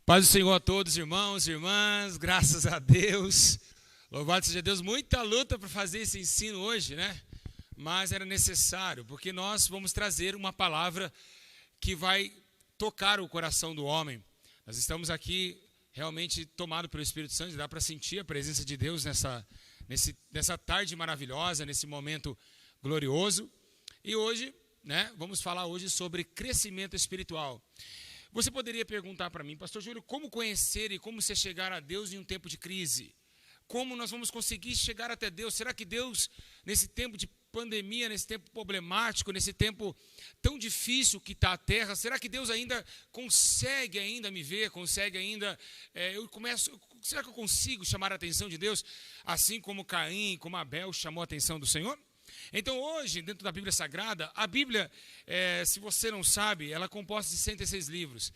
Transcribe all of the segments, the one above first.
Paz do Senhor a todos, irmãos e irmãs, graças a Deus. Louvado seja Deus, muita luta para fazer esse ensino hoje, né? Mas era necessário, porque nós vamos trazer uma palavra que vai tocar o coração do homem. Nós estamos aqui realmente tomados pelo Espírito Santo, dá para sentir a presença de Deus nessa tarde maravilhosa, nesse momento glorioso. E hoje, né, vamos falar hoje sobre crescimento espiritual. Você poderia perguntar para mim, pastor Júlio, como conhecer e como se chegar a Deus em um tempo de crise? Como nós vamos conseguir chegar até Deus? Será que Deus, nesse tempo de pandemia, nesse tempo problemático, nesse tempo tão difícil que está a terra, será que Deus ainda consegue me ver, consegue ainda, será que eu consigo chamar a atenção de Deus, assim como Caim, como Abel chamou a atenção do Senhor? Então hoje, dentro da Bíblia Sagrada, a Bíblia, se você não sabe, ela é composta de 106 livros.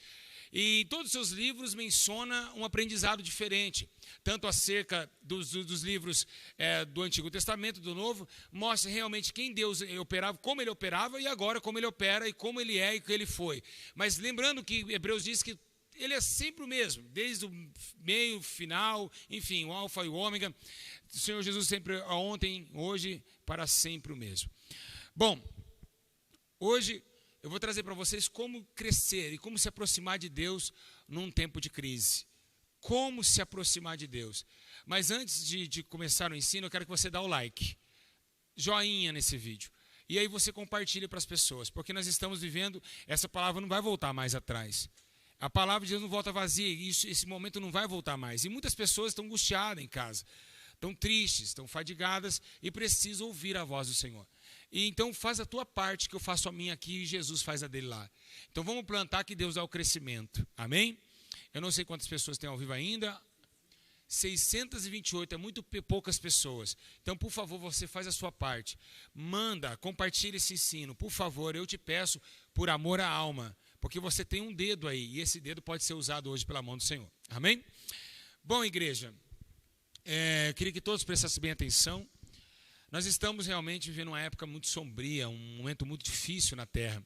E todos os seus livros mencionam um aprendizado diferente. Tanto acerca dos livros do Antigo Testamento, do Novo, mostra realmente quem Deus operava, como ele operava, e agora como ele opera, e como ele é e o que ele foi. Mas lembrando que Hebreus diz que ele é sempre o mesmo, desde o meio, final, enfim, o alfa e o ômega. O Senhor Jesus sempre, ontem, hoje, para sempre o mesmo. Bom, hoje eu vou trazer para vocês como crescer e como se aproximar de Deus num tempo de crise. Como se aproximar de Deus. Mas antes de começar o ensino, eu quero que você dê o like, joinha nesse vídeo. E aí você compartilha para as pessoas, porque nós estamos vivendo, essa palavra não vai voltar mais atrás. A palavra de Deus não volta vazia, e esse momento não vai voltar mais. E muitas pessoas estão angustiadas em casa, estão tristes, estão fadigadas e precisam ouvir a voz do Senhor. E então faz a tua parte, que eu faço a minha aqui e Jesus faz a dele lá. Então vamos plantar que Deus dá o crescimento. Amém? Eu não sei quantas pessoas tem ao vivo ainda. 628, é muito poucas pessoas. Então, por favor, você faz a sua parte. Manda, compartilha esse ensino. Por favor, eu te peço, por amor à alma. Porque você tem um dedo aí, e esse dedo pode ser usado hoje pela mão do Senhor. Amém? Bom, igreja, queria que todos prestassem bem atenção. Nós estamos realmente vivendo uma época muito sombria, um momento muito difícil na Terra.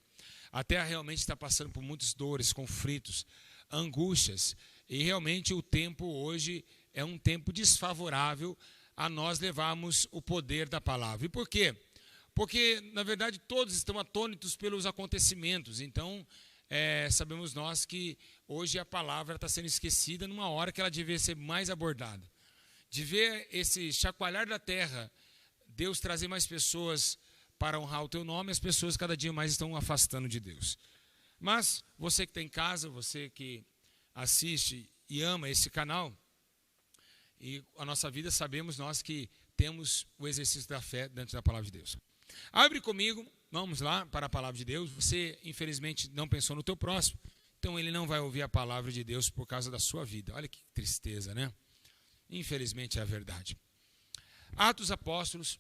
A Terra realmente está passando por muitas dores, conflitos, angústias. E realmente o tempo hoje é um tempo desfavorável a nós levarmos o poder da palavra. E por quê? Porque, na verdade, todos estão atônitos pelos acontecimentos. Então, sabemos nós que hoje a palavra está sendo esquecida numa hora que ela devia ser mais abordada. De ver esse chacoalhar da terra, Deus trazer mais pessoas para honrar o teu nome, as pessoas cada dia mais estão afastando de Deus. Mas você que está em casa, você que assiste e ama esse canal, e a nossa vida, sabemos nós que temos o exercício da fé dentro da palavra de Deus. Abre comigo, vamos lá para a palavra de Deus. Você, infelizmente, não pensou no teu próximo, então ele não vai ouvir a palavra de Deus por causa da sua vida. Olha que tristeza, né? Infelizmente é a verdade. Atos Apóstolos,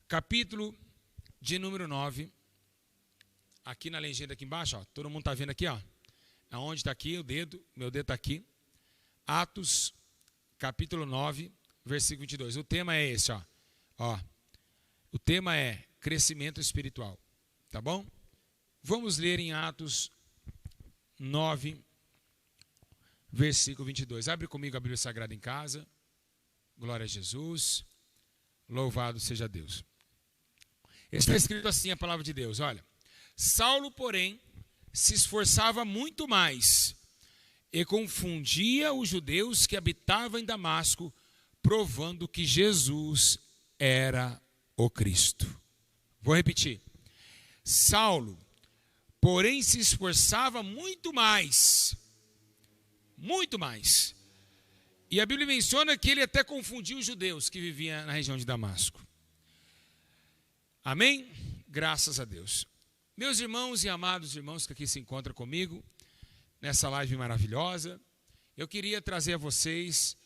capítulo de número 9. Aqui na legenda aqui embaixo, ó, todo mundo está vendo aqui, ó. Aonde está aqui o dedo? Meu dedo está aqui. Atos, capítulo 9, versículo 22. O tema é esse, ó. O tema é crescimento espiritual, tá bom? Vamos ler em Atos 9, versículo 22. Abre comigo a Bíblia Sagrada em casa. Glória a Jesus. Louvado seja Deus. Está escrito assim a palavra de Deus, olha. Saulo, porém, se esforçava muito mais e confundia os judeus que habitavam em Damasco, provando que Jesus era o Cristo. Vou repetir. Saulo, porém, se esforçava muito mais. Muito mais. E a Bíblia menciona que ele até confundiu os judeus que viviam na região de Damasco. Amém? Graças a Deus. Meus irmãos e amados irmãos que aqui se encontram comigo, nessa live maravilhosa, eu queria trazer a vocês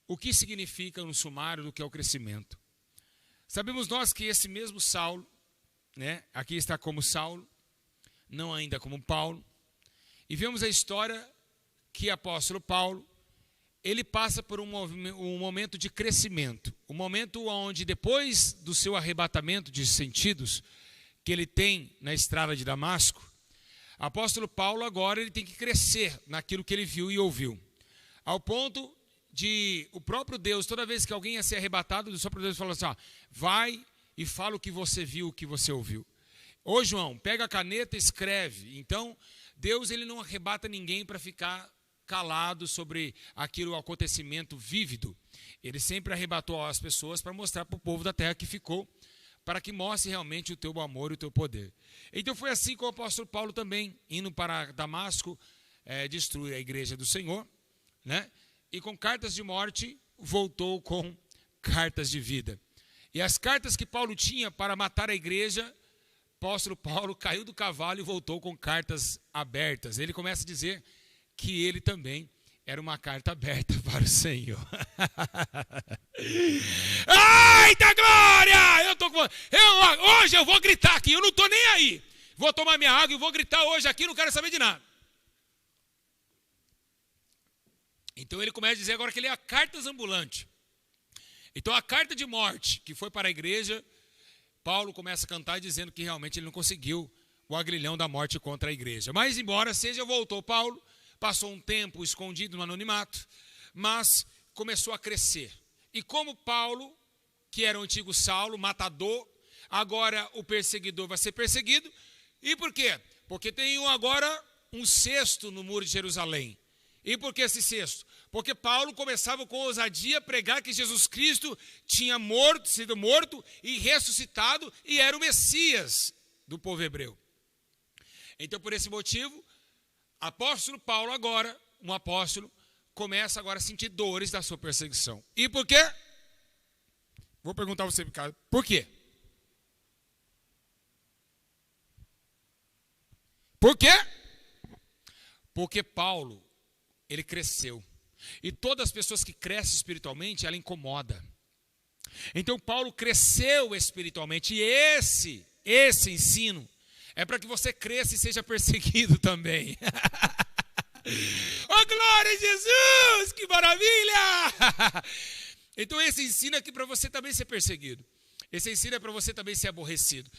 o que significa um sumário do que é o crescimento. Sabemos nós que esse mesmo Saulo, né, aqui está como Saulo, não ainda como Paulo, e vemos a história que o apóstolo Paulo, ele passa por um momento de crescimento, um momento onde depois do seu arrebatamento de sentidos que ele tem na estrada de Damasco, Apóstolo Paulo agora ele tem que crescer naquilo que ele viu e ouviu. Ao ponto de o próprio Deus, toda vez que alguém ia ser arrebatado, o próprio Deus falou assim, ó, vai e fala o que você viu, o que você ouviu. Ô João, pega a caneta e escreve. Então, Deus ele não arrebata ninguém para ficar calado sobre aquilo, acontecimento vívido. Ele sempre arrebatou as pessoas para mostrar para o povo da terra que ficou, para que mostre realmente o teu amor e o teu poder. Então foi assim com o apóstolo Paulo também, indo para Damasco, destruir a igreja do Senhor, né? E com cartas de morte, voltou com cartas de vida. E as cartas que Paulo tinha para matar a igreja, o apóstolo Paulo caiu do cavalo e voltou com cartas abertas. Ele começa a dizer que ele também era uma carta aberta para o Senhor. Eita glória! Hoje eu vou gritar aqui, eu não estou nem aí. Vou tomar minha água e vou gritar hoje aqui, não quero saber de nada. Então ele começa a dizer agora que ele é a cartas ambulante. Então a carta de morte que foi para a igreja, Paulo começa a cantar dizendo que realmente ele não conseguiu o agrilhão da morte contra a igreja. Mas embora seja, voltou Paulo, passou um tempo escondido no anonimato, mas começou a crescer. E como Paulo, que era o antigo Saulo, matador, agora o perseguidor vai ser perseguido. E por quê? Porque tem agora um cesto no muro de Jerusalém. E por que esse cesto? Porque Paulo começava com ousadia a pregar que Jesus Cristo tinha sido morto e ressuscitado e era o Messias do povo hebreu. Então, por esse motivo, apóstolo Paulo agora, um apóstolo, começa agora a sentir dores da sua perseguição. E por quê? Vou perguntar a você, Ricardo, por quê? Por quê? Porque Paulo, ele cresceu. E todas as pessoas que crescem espiritualmente, ela incomoda. Então Paulo cresceu espiritualmente. E esse ensino é para que você cresça e seja perseguido também. Oh, glória a Jesus! Que maravilha! Então esse ensino é aqui para você também ser perseguido. Esse ensino é para você também ser aborrecido.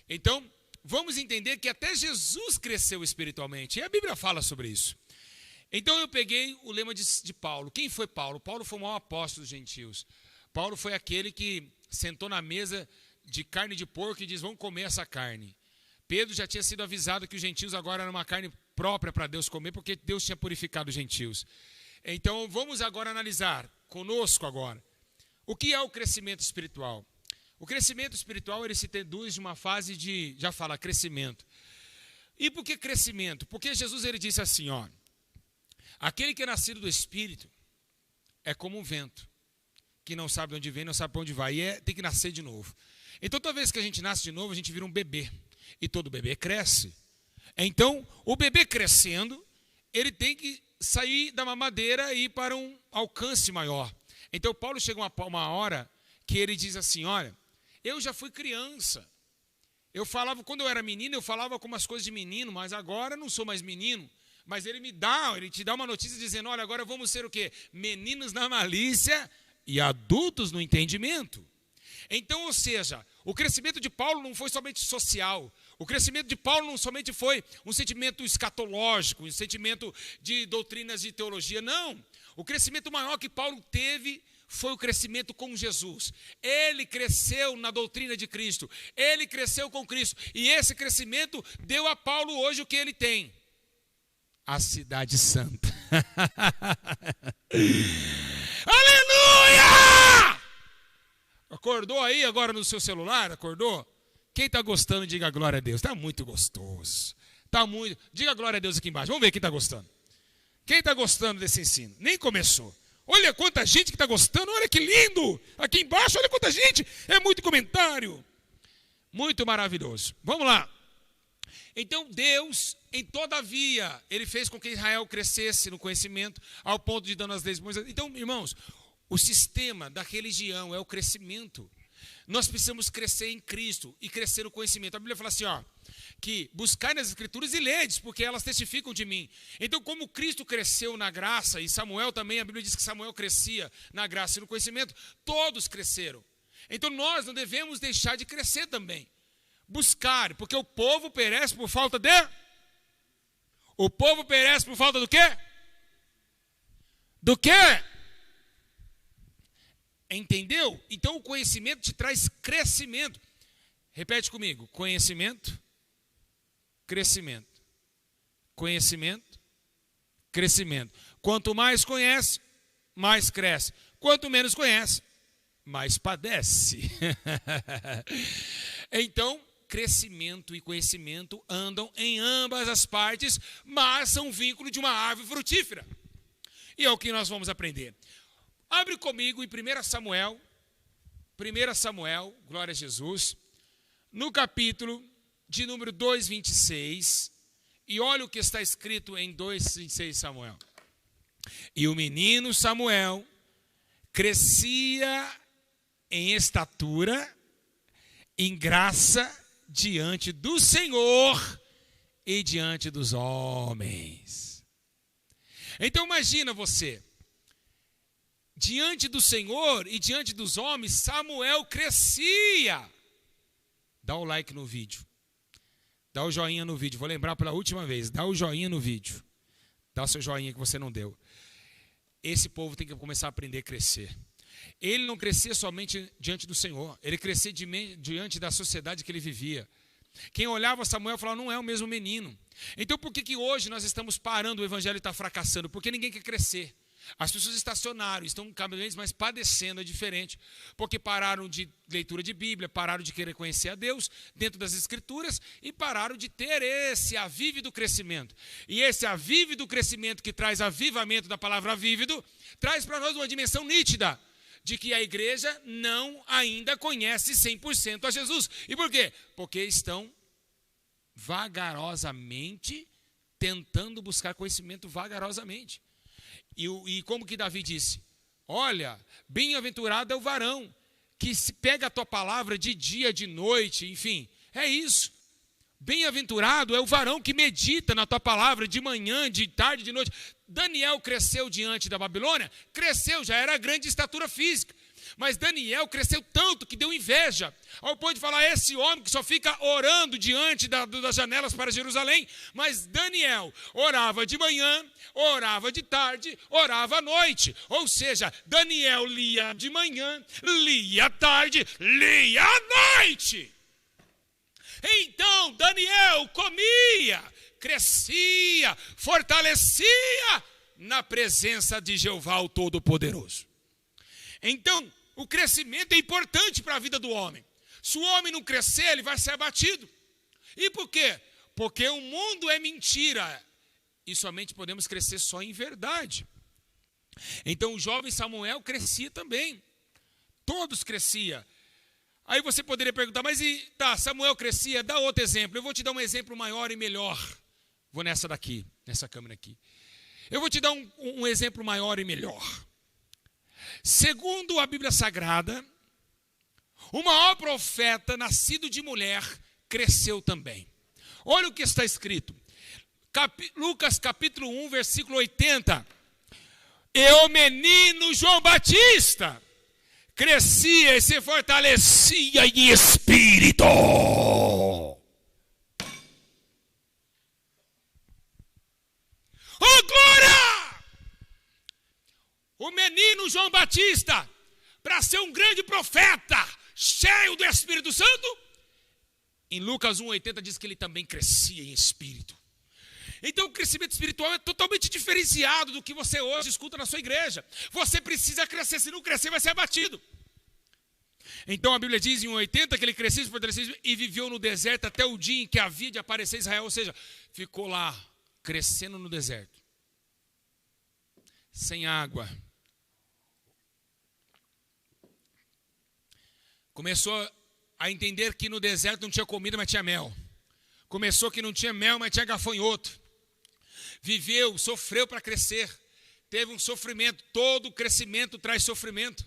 Então, vamos entender que até Jesus cresceu espiritualmente. E a Bíblia fala sobre isso. Então eu peguei o lema de Paulo. Quem foi Paulo? Paulo foi o maior apóstolo dos gentios. Paulo foi aquele que sentou na mesa de carne de porco e diz, vamos comer essa carne. Pedro já tinha sido avisado que os gentios agora eram uma carne própria para Deus comer, porque Deus tinha purificado os gentios. Então vamos agora analisar, conosco agora, o que é o crescimento espiritual. O crescimento espiritual ele se traduz de uma fase de, já fala, crescimento. E por que crescimento? Porque Jesus ele disse assim, ó, aquele que é nascido do Espírito é como um vento, que não sabe de onde vem, não sabe para onde vai, e tem que nascer de novo. Então, toda vez que a gente nasce de novo, a gente vira um bebê, e todo bebê cresce. Então, o bebê crescendo, ele tem que sair da mamadeira e ir para um alcance maior. Então, Paulo chega uma hora que ele diz assim, olha, eu já fui criança. Eu falava, quando eu era menino, eu falava com umas coisas de menino, mas agora eu não sou mais menino. Mas ele te dá uma notícia dizendo, olha, agora vamos ser o quê? Meninos na malícia e adultos no entendimento. Então, ou seja, o crescimento de Paulo não foi somente social. O crescimento de Paulo não somente foi um sentimento escatológico, um sentimento de doutrinas de teologia, não. O crescimento maior que Paulo teve foi o crescimento com Jesus. Ele cresceu na doutrina de Cristo. Ele cresceu com Cristo. E esse crescimento deu a Paulo hoje o que ele tem. A cidade santa. Aleluia! Acordou aí agora no seu celular? Acordou? Quem está gostando, diga glória a Deus. Está muito gostoso. Tá muito. Diga glória a Deus aqui embaixo. Vamos ver quem está gostando. Quem está gostando desse ensino? Nem começou. Olha quanta gente que está gostando. Olha que lindo. Aqui embaixo, olha quanta gente. É muito comentário. Muito maravilhoso. Vamos lá. Então Deus, em todavia, ele fez com que Israel crescesse no conhecimento, ao ponto de dando as leis de Moisés. Então, irmãos, o sistema da religião é o crescimento. Nós precisamos crescer em Cristo e crescer no conhecimento. A Bíblia fala assim, ó, que buscai nas Escrituras e ledes, porque elas testificam de mim. Então, como Cristo cresceu na graça, e Samuel também, a Bíblia diz que Samuel crescia na graça e no conhecimento, todos cresceram. Então, nós não devemos deixar de crescer também. Buscar, porque o povo perece por falta de O povo perece por falta do quê? Do quê? Entendeu? Então o conhecimento te traz crescimento. Repete comigo. Conhecimento, crescimento. Conhecimento, crescimento. Quanto mais conhece, mais cresce. Quanto menos conhece, mais padece. Então, crescimento e conhecimento andam em ambas as partes, mas são vínculo de uma árvore frutífera. E é o que nós vamos aprender. Abre comigo em 1 Samuel, glória a Jesus, no capítulo de número 2:26, e olha o que está escrito em 2:26 Samuel. E o menino Samuel crescia em estatura, em graça, diante do Senhor e diante dos homens. Então imagina você, diante do Senhor e diante dos homens, Samuel crescia. Dá o like no vídeo. Dá o joinha no vídeo. Vou lembrar pela última vez. Dá o joinha no vídeo. Dá o seu joinha que você não deu. Esse povo tem que começar a aprender a crescer. Ele não crescia somente diante do Senhor. Ele crescia diante da sociedade que ele vivia. Quem olhava Samuel falava, não é o mesmo menino. Então por que hoje nós estamos parando, o evangelho está fracassando? Porque ninguém quer crescer. As pessoas estacionaram, estão cada vez mais padecendo, é diferente. Porque pararam de leitura de Bíblia, pararam de querer conhecer a Deus dentro das Escrituras e pararam de ter esse avívido crescimento. E esse avívido crescimento que traz avivamento da palavra avívido, traz para nós uma dimensão nítida de que a igreja não ainda conhece 100% a Jesus. E por quê? Porque estão vagarosamente tentando buscar conhecimento vagarosamente. E como que Davi disse? Olha, bem-aventurado é o varão que se pega a tua palavra de dia, de noite, enfim, é isso. Bem-aventurado é o varão que medita na tua palavra de manhã, de tarde, de noite. Daniel cresceu diante da Babilônia? Cresceu, já era grande estatura física. Mas Daniel cresceu tanto que deu inveja, ao ponto de falar, esse homem que só fica orando diante das janelas para Jerusalém. Mas Daniel orava de manhã, orava de tarde, orava à noite. Ou seja, Daniel lia de manhã, lia à tarde, lia à noite. Então Daniel comia, crescia, fortalecia na presença de Jeová o Todo-Poderoso. Então, o crescimento é importante para a vida do homem. Se o homem não crescer, ele vai ser abatido. E por quê? Porque o mundo é mentira. E somente podemos crescer só em verdade. Então o jovem Samuel crescia também. Todos cresciam. Aí você poderia perguntar, mas Samuel crescia, dá outro exemplo. Eu vou te dar um exemplo maior e melhor. Vou nessa daqui, nessa câmera aqui. Eu vou te dar um exemplo maior e melhor. Segundo a Bíblia Sagrada, o maior profeta nascido de mulher cresceu também. Olha o que está escrito. Lucas capítulo 1, versículo 80. E o menino João Batista crescia e se fortalecia em espírito. Oh, glória! O menino João Batista, para ser um grande profeta, cheio do Espírito Santo, em Lucas 1,80 diz que ele também crescia em espírito. Então o crescimento espiritual é totalmente diferenciado do que você hoje escuta na sua igreja. Você precisa crescer, se não crescer vai ser abatido. Então a Bíblia diz em 1,80 que ele crescia, se fortaleceu e viveu no deserto até o dia em que havia de aparecer Israel. Ou seja, ficou lá, crescendo no deserto, sem água. Começou a entender que no deserto não tinha comida, mas tinha mel. Começou que não tinha mel, mas tinha gafanhoto. Viveu, sofreu para crescer. Teve um sofrimento. Todo crescimento traz sofrimento.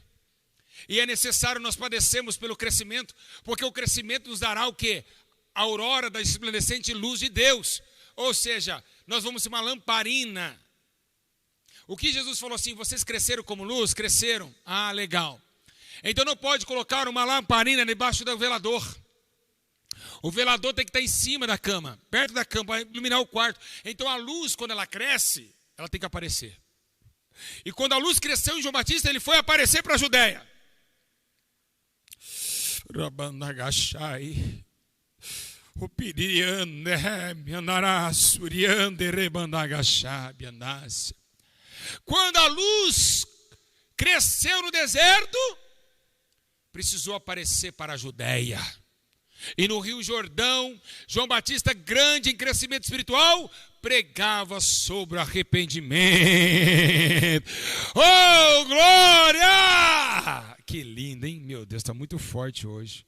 E é necessário nós padecermos pelo crescimento, porque o crescimento nos dará o quê? A aurora da resplandecente luz de Deus. Ou seja, nós vamos ser uma lamparina. O que Jesus falou assim, vocês cresceram como luz? Cresceram. Ah, legal. Então não pode colocar uma lamparina debaixo do velador. O velador tem que estar em cima da cama, perto da cama, para iluminar o quarto. Então a luz, quando ela cresce, ela tem que aparecer. E quando a luz cresceu em João Batista, ele foi aparecer para a Judéia. Rabandagashai. O quando a luz cresceu no deserto, precisou aparecer para a Judéia. E no Rio Jordão, João Batista, grande em crescimento espiritual, pregava sobre arrependimento. Oh, glória! Que lindo, hein? Meu Deus, está muito forte hoje.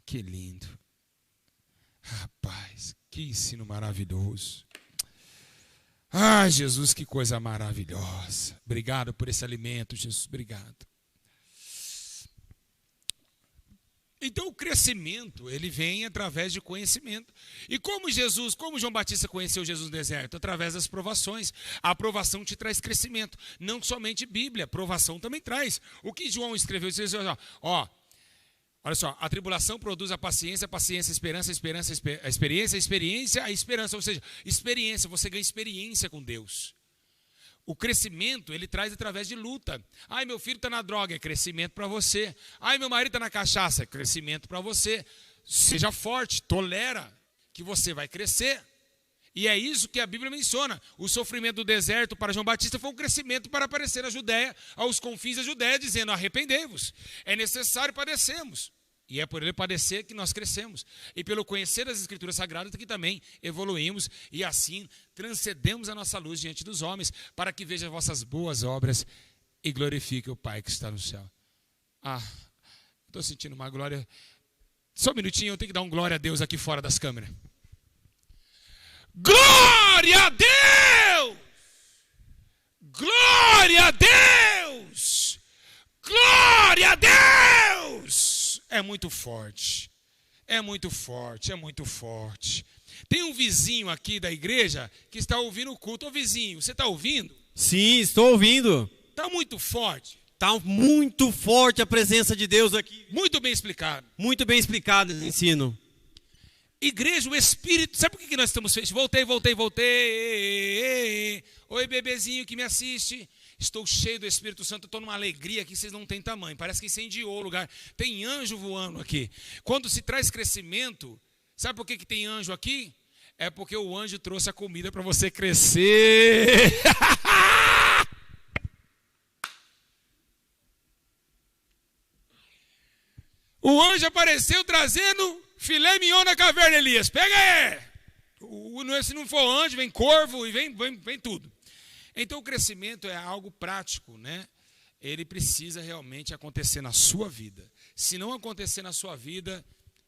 Que lindo. Rapaz, que ensino maravilhoso. Ai, Jesus, que coisa maravilhosa. Obrigado por esse alimento, Jesus, obrigado. Então o crescimento, ele vem através de conhecimento. E como João Batista conheceu Jesus no deserto? Através das provações. A aprovação te traz crescimento. Não somente Bíblia, a aprovação também traz. O que João escreveu? Olha só, a tribulação produz a paciência, a esperança, a experiência, a esperança. Ou seja, experiência, você ganha experiência com Deus. O crescimento, ele traz através de luta. Ai, meu filho está na droga, é crescimento para você. Ai, meu marido está na cachaça, é crescimento para você. Seja forte, tolera, que você vai crescer. E é isso que a Bíblia menciona. O sofrimento do deserto para João Batista foi um crescimento para aparecer na Judéia, aos confins da Judéia, dizendo, arrependei-vos. É necessário padecermos. E é por ele padecer que nós crescemos. E pelo conhecer das Escrituras Sagradas que também evoluímos. E assim transcendemos a nossa luz diante dos homens, para que vejam vossas boas obras e glorifique o Pai que está no céu. Estou sentindo uma glória. Só um minutinho, eu tenho que dar um glória a Deus aqui fora das câmeras. Glória a Deus! Glória a Deus! Glória a Deus! É muito forte. É muito forte, é muito forte. Tem um vizinho aqui da igreja que está ouvindo o culto. Ô vizinho, você está ouvindo? Sim, estou ouvindo. Está muito forte. Está muito forte a presença de Deus aqui. Muito bem explicado. Muito bem explicado esse ensino. Igreja, o Espírito, sabe por que nós estamos feitos? Voltei. Oi, bebezinho que me assiste. Estou cheio do Espírito Santo, estou numa alegria que vocês não têm tamanho. Parece que incendiou o lugar. Tem anjo voando aqui. Quando se traz crescimento, sabe por que tem anjo aqui? É porque o anjo trouxe a comida para você crescer. O anjo apareceu trazendo filé mignon na caverna, Elias. Pega aí. Se não for anjo, vem corvo e vem tudo. Então o crescimento é algo prático, né? Ele precisa realmente acontecer na sua vida. Se não acontecer na sua vida,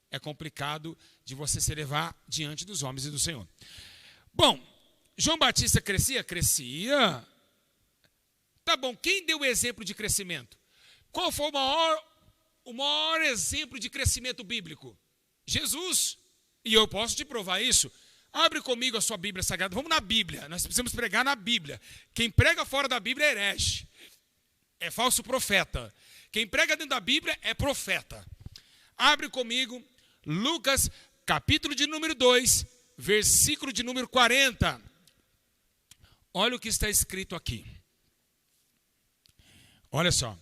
é complicado de você se levar diante dos homens e do Senhor. Bom, João Batista crescia? Crescia. Tá bom, quem deu o exemplo de crescimento? Qual foi o maior exemplo de crescimento bíblico? Jesus. E eu posso te provar isso. Abre comigo a sua Bíblia Sagrada. Vamos na Bíblia. Nós precisamos pregar na Bíblia. Quem prega fora da Bíblia é herege. É falso profeta. Quem prega dentro da Bíblia é profeta. Abre comigo Lucas, capítulo de número 2, versículo de número 40. Olha o que está escrito aqui. Olha só.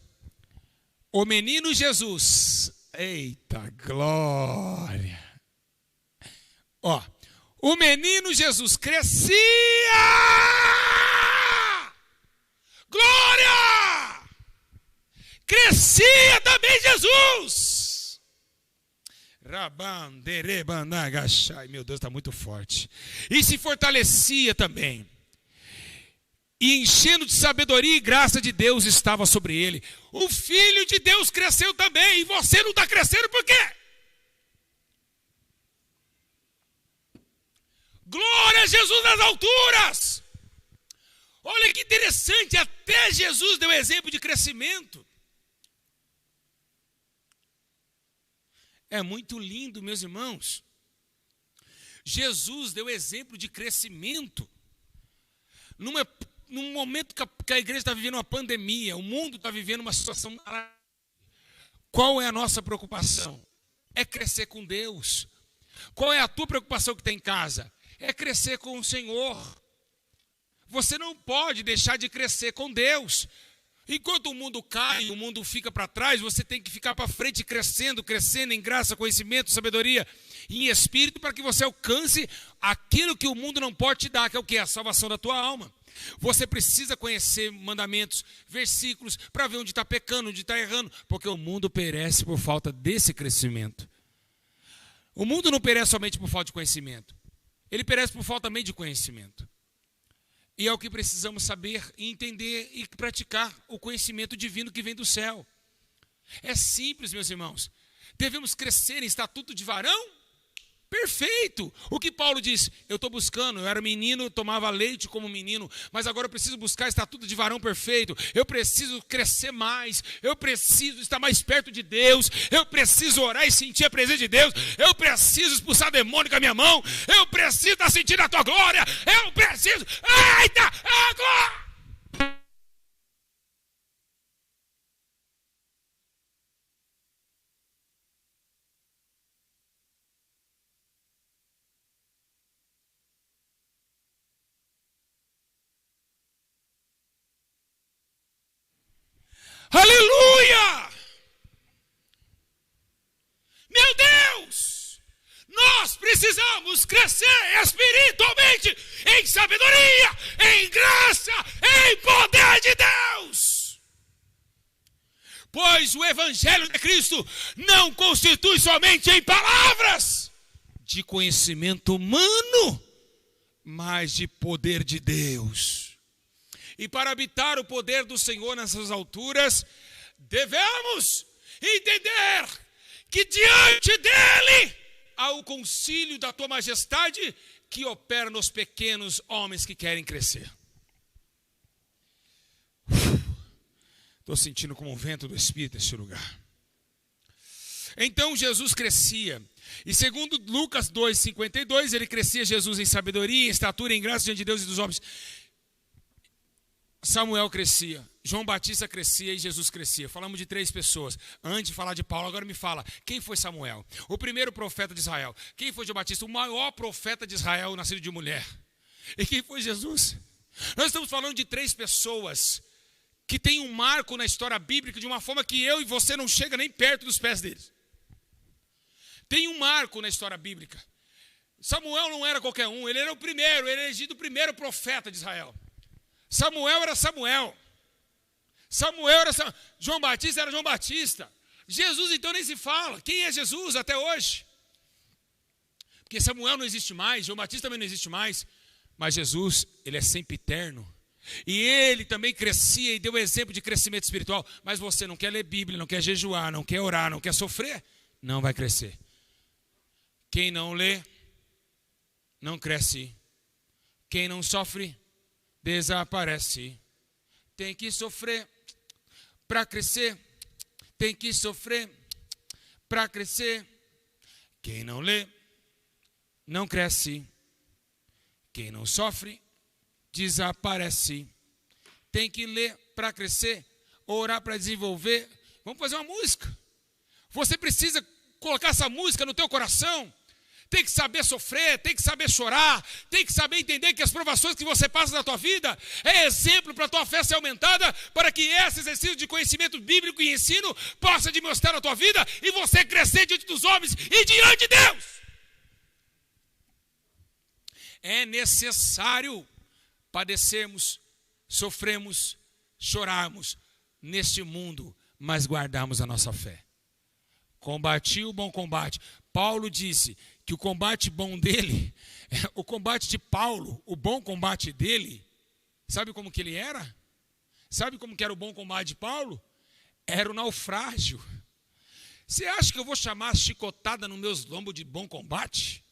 O menino Jesus. Eita glória. Ó. O menino Jesus crescia. Glória! Crescia também Jesus. Rabanderebanagachai. Meu Deus, está muito forte. E se fortalecia também. E enchendo de sabedoria e graça de Deus estava sobre ele. O Filho de Deus cresceu também. E você não está crescendo por quê? Glória a Jesus nas alturas. Olha que interessante, até Jesus deu exemplo de crescimento. É muito lindo, meus irmãos. Jesus deu exemplo de crescimento. Num momento que a igreja está vivendo uma pandemia, o mundo está vivendo uma situação. Qual é a nossa preocupação? é crescer com Deus. Qual é a tua preocupação que tem em casa? É crescer com o Senhor. Você não pode deixar de crescer com Deus. Enquanto o mundo cai, o mundo fica para trás, você tem que ficar para frente, crescendo em graça, conhecimento, sabedoria e em espírito, para que você alcance aquilo que o mundo não pode te dar, que é o quê? A salvação da tua alma. Você precisa conhecer mandamentos, versículos, para ver onde está pecando, onde está errando, porque o mundo perece por falta desse crescimento. O mundo não perece somente por falta de conhecimento, ele perece por falta também de conhecimento. E é o que precisamos saber e entender e praticar, o conhecimento divino que vem do céu. É simples, meus irmãos. Devemos crescer em estatuto de varão? Perfeito! O que Paulo disse? Eu estou buscando, eu era menino, eu tomava leite como menino, mas agora eu preciso buscar estatuto de varão perfeito. Eu preciso crescer mais, eu preciso estar mais perto de Deus, eu preciso orar e sentir a presença de Deus, eu preciso expulsar demônio com a minha mão, eu preciso estar sentindo a tua glória, eu preciso... Eita! A glória! Aleluia! Meu Deus! Nós precisamos crescer espiritualmente em sabedoria, em graça, em poder de Deus. Pois o Evangelho de Cristo não constitui somente em palavras de conhecimento humano, mas de poder de Deus. E para habitar o poder do Senhor nessas alturas, devemos entender que diante dele há o concílio da tua majestade que opera nos pequenos homens que querem crescer. Estou sentindo como um vento do Espírito neste lugar. Então Jesus crescia. E segundo Lucas 2,52, ele crescia, Jesus, em sabedoria, em estatura, em graça diante de Deus e dos homens. Samuel crescia, João Batista crescia e Jesus crescia. Falamos de 3 pessoas. Antes de falar de Paulo, agora me fala, quem foi Samuel? O primeiro profeta de Israel. Quem foi João Batista? O maior profeta de Israel, nascido de mulher. E quem foi Jesus? Nós estamos falando de 3 pessoas que têm um marco na história bíblica de uma forma que eu e você não chega nem perto dos pés deles. Tem um marco na história bíblica. Samuel não era qualquer um, ele era o primeiro, ele era elegido o primeiro profeta de Israel. Samuel era Samuel. João Batista era João Batista. Jesus então nem se fala. Quem é Jesus até hoje? Porque Samuel não existe mais, João Batista também não existe mais. Mas Jesus, ele é sempre eterno. E ele também crescia e deu exemplo de crescimento espiritual. Mas você não quer ler Bíblia, não quer jejuar, não quer orar, não quer sofrer, não vai crescer. Quem não lê, não cresce. Quem não sofre, desaparece. Tem que sofrer para crescer. Tem que sofrer para crescer. Quem não lê, não cresce. Quem não sofre, desaparece. Tem que ler para crescer, orar para desenvolver. Vamos fazer uma música. Você precisa colocar essa música no teu coração. Tem que saber sofrer, tem que saber chorar, tem que saber entender que as provações que você passa na tua vida é exemplo para a tua fé ser aumentada, para que esse exercício de conhecimento bíblico e ensino possa demonstrar na tua vida e você crescer diante dos homens e diante de Deus. É necessário padecermos, sofrermos, chorarmos neste mundo, mas guardarmos a nossa fé. Combati o bom combate. Paulo disse que o combate bom dele, o combate de Paulo, o bom combate dele, sabe como que ele era? Sabe como que era o bom combate de Paulo? Era o naufrágio. Você acha que eu vou chamar a chicotada nos meus lombos de bom combate?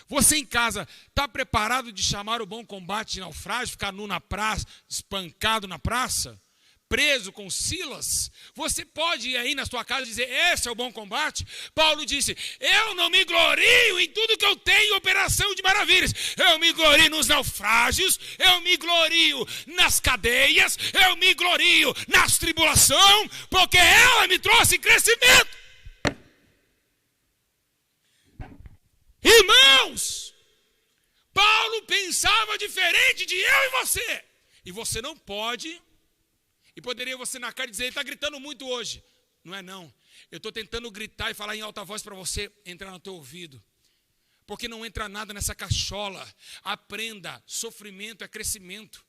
Você em casa está preparado de chamar o bom combate de naufrágio, ficar nu na praça, espancado na praça? Preso com Silas? Você pode ir aí na sua casa e dizer, esse é o bom combate? Paulo disse, eu não me glorio em tudo que eu tenho em operação de maravilhas. Eu me glorio nos naufrágios, eu me glorio nas cadeias, eu me glorio nas tribulações, porque ela me trouxe crescimento. Irmãos, Paulo pensava diferente de eu e você. E você não pode, e poderia você na cara dizer, ele está gritando muito hoje. Não é não. Eu estou tentando gritar e falar em alta voz para você entrar no teu ouvido. Porque não entra nada nessa cachola. Aprenda, sofrimento é crescimento.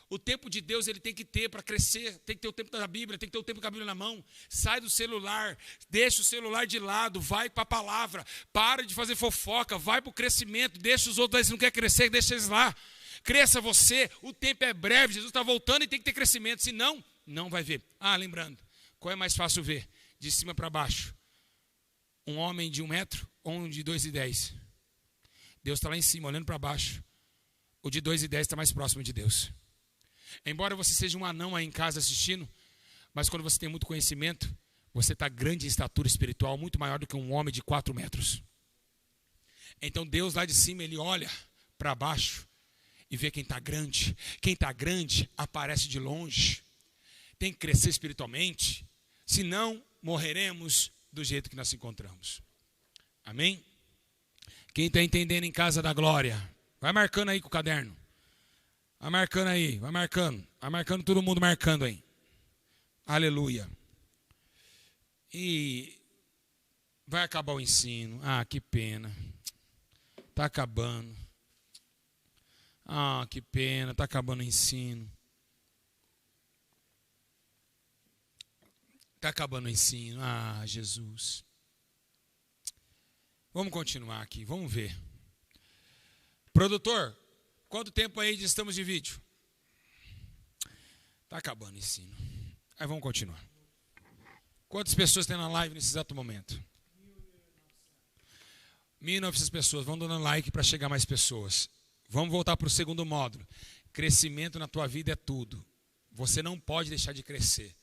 O tempo de Deus ele tem que ter para crescer, tem que ter o tempo da Bíblia, tem que ter o tempo com a Bíblia na mão. Sai do celular, deixa o celular de lado, vai para a palavra, para de fazer fofoca, vai para o crescimento, deixa os outros, se não quer crescer, deixa eles lá. Cresça você, o tempo é breve, Jesus está voltando e tem que ter crescimento, senão, não vai ver. Ah, lembrando, qual é mais fácil ver? De cima para baixo. Um homem de 1 metro ou um de 2,10? Deus está lá em cima, olhando para baixo. O de 2,10 está mais próximo de Deus. Embora você seja um anão aí em casa assistindo, mas quando você tem muito conhecimento, você está grande em estatura espiritual, muito maior do que um homem de 4 metros. Então Deus lá de cima, ele olha para baixo e vê quem está grande. Quem está grande aparece de longe. Tem que crescer espiritualmente, senão morreremos do jeito que nós encontramos. Amém? Quem está entendendo em casa da glória, vai marcando aí com o caderno. Vai marcando aí, vai marcando todo mundo marcando aí. Aleluia. E vai acabar o ensino. Ah, que pena. Está acabando. Ah, que pena, está acabando o ensino. Está acabando o ensino. Ah, Jesus. Vamos continuar aqui, vamos ver. Produtor, quanto tempo aí estamos de vídeo? Está acabando o ensino. Aí vamos continuar. Quantas pessoas tem na live nesse exato momento? 1.900 pessoas. Vamos dando like para chegar mais pessoas. Vamos voltar para o segundo módulo. Crescimento na tua vida é tudo. Você não pode deixar de crescer.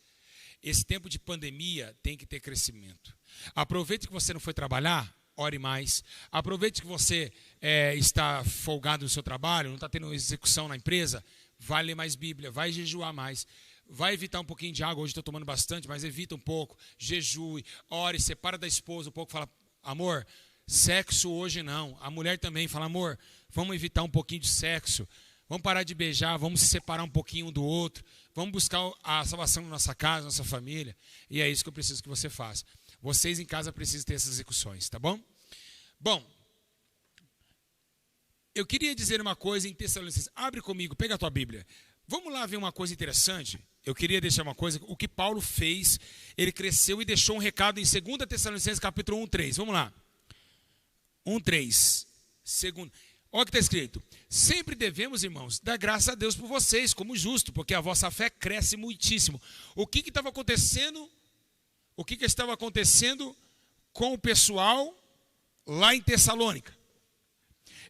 Esse tempo de pandemia tem que ter crescimento. Aproveite que você não foi trabalhar, ore mais. Aproveite que você está folgado no seu trabalho, não está tendo execução na empresa, vai ler mais Bíblia, vai jejuar mais. Vai evitar um pouquinho de água, hoje estou tomando bastante, mas evita um pouco. Jejue, ore, separa da esposa um pouco, fala, amor, sexo hoje não. A mulher também fala, amor, vamos evitar um pouquinho de sexo. Vamos parar de beijar, vamos se separar um pouquinho um do outro. Vamos buscar a salvação na nossa casa, na nossa família. E é isso que eu preciso que você faça. Vocês em casa precisam ter essas execuções, tá bom? Bom, eu queria dizer uma coisa em Tessalonicenses. Abre comigo, pega a tua Bíblia. Vamos lá ver uma coisa interessante. Eu queria deixar uma coisa, o que Paulo fez, ele cresceu e deixou um recado em 2 Tessalonicenses capítulo 1:3. Vamos lá. 1:3. Olha o que está escrito. Sempre devemos, irmãos, dar graça a Deus por vocês, como justo, porque a vossa fé cresce muitíssimo. O que estava acontecendo? O que estava acontecendo com o pessoal lá em Tessalônica?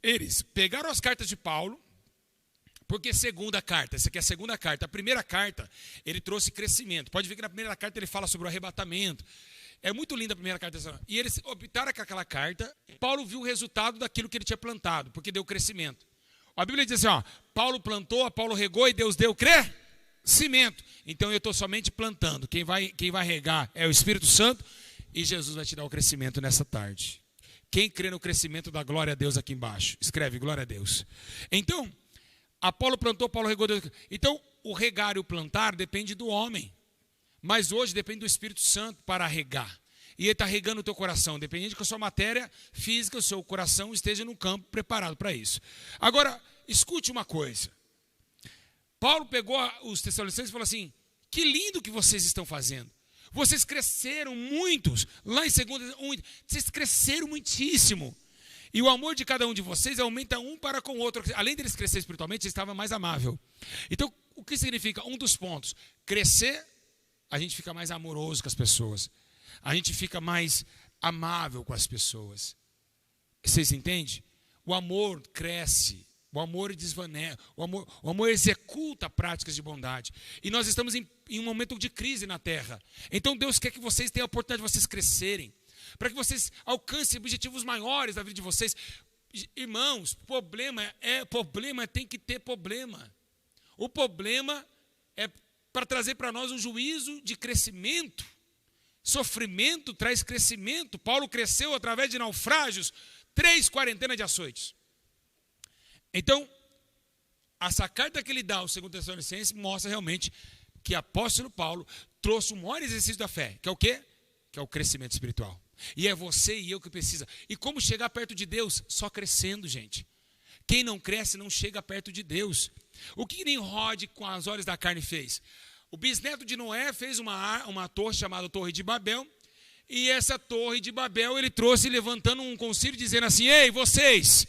Eles pegaram as cartas de Paulo, porque segunda carta, essa aqui é a segunda carta. A primeira carta, ele trouxe crescimento. Pode ver que na primeira carta ele fala sobre o arrebatamento. É muito linda a primeira carta. E eles optaram com aquela carta, e Paulo viu o resultado daquilo que ele tinha plantado, porque deu crescimento. A Bíblia diz assim, ó, Paulo plantou, Paulo regou e Deus deu crescimento. Então eu estou somente plantando. Quem vai regar é o Espírito Santo e Jesus vai te dar o crescimento nessa tarde. Quem crê no crescimento da glória a Deus aqui embaixo? Escreve, glória a Deus. Então, Apolo plantou, Paulo regou. Deus. Então, o regar e o plantar depende do homem. Mas hoje depende do Espírito Santo para regar. E ele está regando o teu coração, dependendo que a sua matéria física, o seu coração esteja no campo preparado para isso. Agora, escute uma coisa. Paulo pegou os Tessalonicenses e falou assim, que lindo que vocês estão fazendo. Vocês cresceram muitos, lá em 2, vocês cresceram muitíssimo. E o amor de cada um de vocês aumenta um para com o outro. Além deles crescer espiritualmente, eles estavam mais amável. Então, o que significa? Um dos pontos, crescer, a gente fica mais amoroso com as pessoas. A gente fica mais amável com as pessoas. Vocês entendem? O amor cresce, o amor desvanece, o amor executa práticas de bondade. E nós estamos em um momento de crise na terra. Então Deus quer que vocês tenham a oportunidade de vocês crescerem, para que vocês alcancem objetivos maiores da vida de vocês. Irmãos, problema tem que ter problema. O problema é para trazer para nós um juízo de crescimento. Sofrimento traz crescimento. Paulo cresceu através de naufrágios, 3 quarentenas de açoites. Então, essa carta que ele dá ao 2 Tessalonicenses mostra realmente que o apóstolo Paulo trouxe o maior exercício da fé, que é o quê? Que é o crescimento espiritual. E é você e eu que precisa. E como chegar perto de Deus? Só crescendo, gente. Quem não cresce não chega perto de Deus. O que Nimrod com as olhos da carne fez? O bisneto de Noé fez uma torre chamada Torre de Babel. E essa Torre de Babel ele trouxe levantando um concílio dizendo assim: ei, vocês